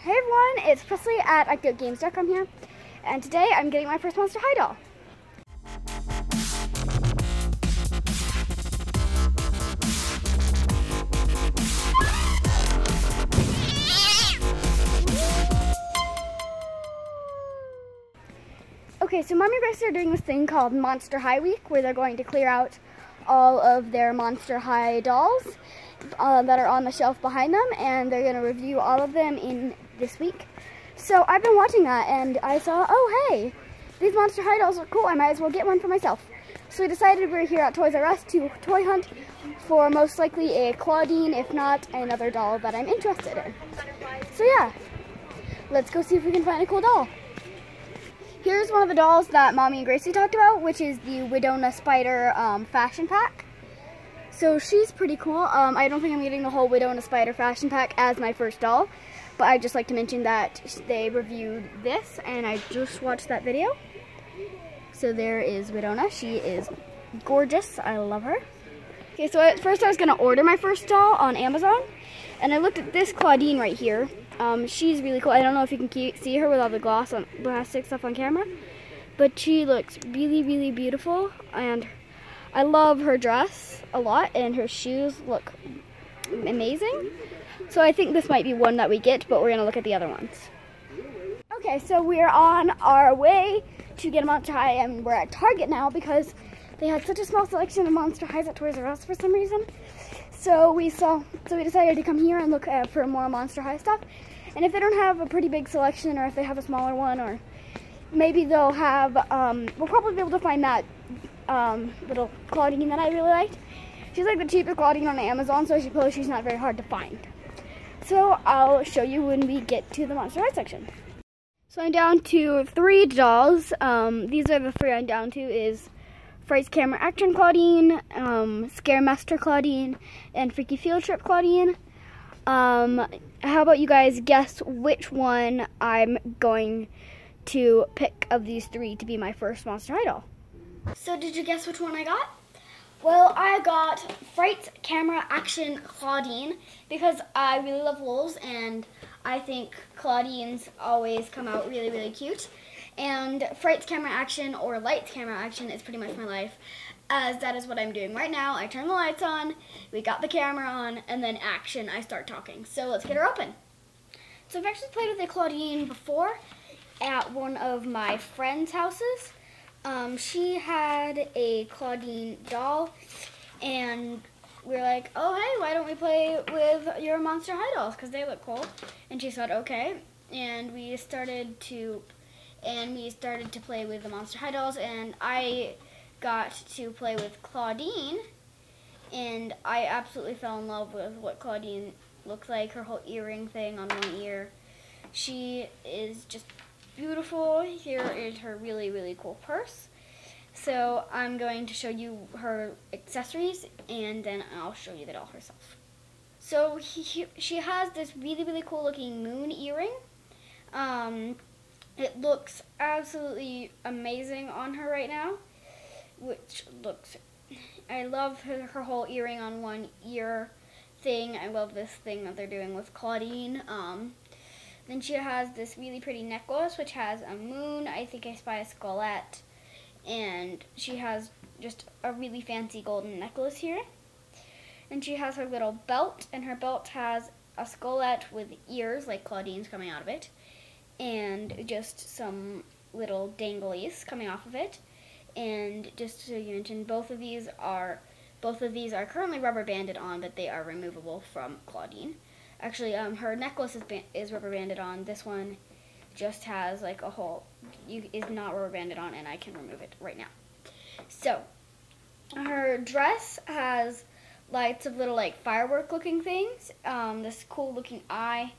Hey everyone, it's Presley at ActOutGames.com here, and today I'm getting my first Monster High doll. Okay, so Mommy and Gracie are doing this thing called Monster High Week, where they're going to clear out all of their Monster High dolls that are on the shelf behind them, and they're going to review all of them in this week. So I've been watching that, and I saw, oh hey, these Monster High dolls are cool, I might as well get one for myself. So we decided we're here at Toys R Us to toy hunt for most likely a Claudine, if not another doll that I'm interested in. So yeah, let's go see if we can find a cool doll. Here's one of the dolls that Mommy and Gracie talked about, which is the Widona Spider fashion pack. So she's pretty cool. I don't think I'm getting the whole Widona Spider fashion pack as my first doll, but I'd just like to mention that they reviewed this, and I just watched that video. So there is Widona. She is gorgeous. I love her. Okay, so at first I was going to order my first doll on Amazon, and I looked at this Claudine right here. She's really cool. I don't know if you can see her with all the gloss on plastic stuff on camera, but she looks really, really beautiful, and I love her dress a lot, and her shoes look amazing. So I think this might be one that we get, but we're gonna look at the other ones. Okay, so we're on our way to get a Monster High, and we're at Target now because they had such a small selection of Monster Highs at Toys R Us for some reason. So we decided to come here and look for more Monster High stuff. And if they don't have a pretty big selection, or if they have a smaller one, or maybe they'll have, we'll probably be able to find that little Claudine that I really liked. She's like the cheapest Claudine on Amazon, so I suppose she's not very hard to find. So I'll show you when we get to the Monster High section. So I'm down to 3 dolls. These are the 3 I'm down to, is Frights Camera Action Claudine, Scare Master Claudine, and Freaky Field Trip Claudine. How about you guys guess which one I'm going to pick of these 3 to be my first Monster High doll? So did you guess which one I got? Well, I got Frights Camera Action Claudine because I really love wolves, and I think Claudines always come out really, really cute. And Frights Camera Action or Lights Camera Action is pretty much my life, as that is what I'm doing right now. I turn the lights on, we got the camera on, and then action, I start talking. So let's get her open. So I've actually played with a Claudine before at one of my friend's houses. She had a Claudine doll, and we were like, oh hey, why don't we play with your Monster High dolls, because they look cool. And she said okay, and we started to play with the Monster High dolls, and I got to play with Claudine, and I absolutely fell in love with what Claudine looks like, her whole earring thing on one ear. She is just beautiful. Here is her really, really cool purse. So I'm going to show you her accessories, and then I'll show you the doll herself. So she has this really, really cool looking moon earring. It looks absolutely amazing on her right now, I love her whole earring on one ear thing. I love this thing that they're doing with Claudine. Then she has this really pretty necklace, which has a moon. I think I spy a skullette. And she has just a really fancy golden necklace here. And she has her little belt, and her belt has a skullette with ears, like Claudine's, coming out of it. And just some little danglies coming off of it. And just so you mentioned, both of these are currently rubber banded on, but they are removable from Claudine. Actually, her necklace is rubber banded on. This one just has like a hole. Is not rubber banded on, and I can remove it right now. So her dress has lots of little like firework looking things. This cool looking eye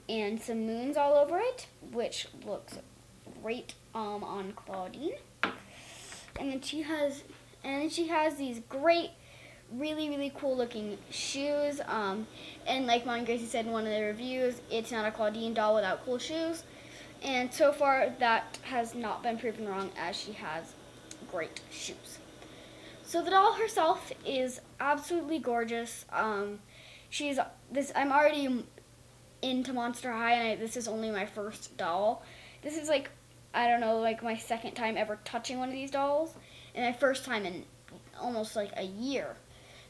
and some moons all over it, which looks great on Claudine. And then she has these great, really, really cool looking shoes. And like Mommy and Gracie said in one of the reviews, it's not a Claudine doll without cool shoes. And so far that has not been proven wrong, as she has great shoes. So the doll herself is absolutely gorgeous. I'm already into Monster High, and this is only my first doll. This is like, I don't know, like my second time ever touching one of these dolls, and my first time in almost like a year.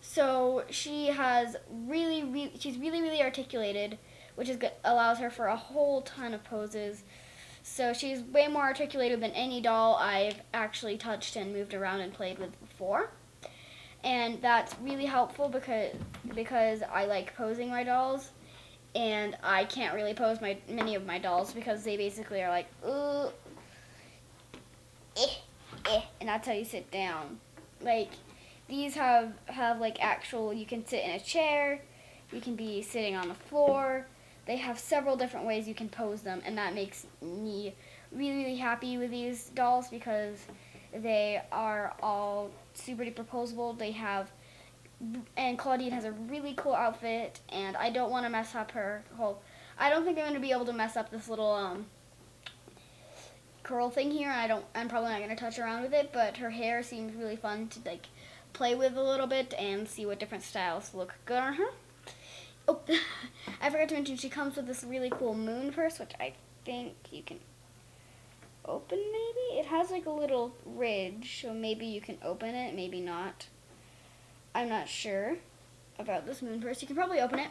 So she has she's really articulated, which is good, allows her for a whole ton of poses. So she's way more articulated than any doll I've actually touched and moved around and played with before. And that's really helpful because I like posing my dolls, and I can't really pose many of my dolls because they basically are like, and that's how you sit down. Like, these have like actual, you can sit in a chair, you can be sitting on the floor. They have several different ways you can pose them, and that makes me really happy with these dolls because they are all super duper posable. They have, and Claudine has a really cool outfit, and I don't want to mess up her whole, I don't think I'm going to be able to mess up this little curl thing here. I'm probably not going to touch around with it, but her hair seems really fun to like play with a little bit and see what different styles look good on her. Oh, I forgot to mention she comes with this really cool moon purse, which I think you can open maybe? It has like a little ridge, so maybe you can open it, maybe not. I'm not sure about this moon purse. You can probably open it,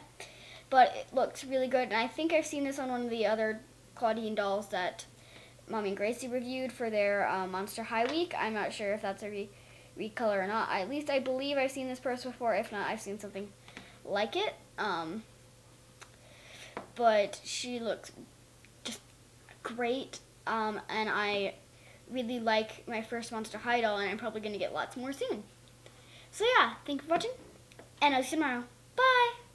but it looks really good, and I think I've seen this on one of the other Claudine dolls that Mommy and Gracie reviewed for their Monster High week. I'm not sure if that's a recolor or not. At least I believe I've seen this purse before. If not, I've seen something like it. But she looks just great, and I really like my first Monster High doll, and I'm probably going to get lots more soon. So yeah, thank you for watching, and I'll see you tomorrow. Bye!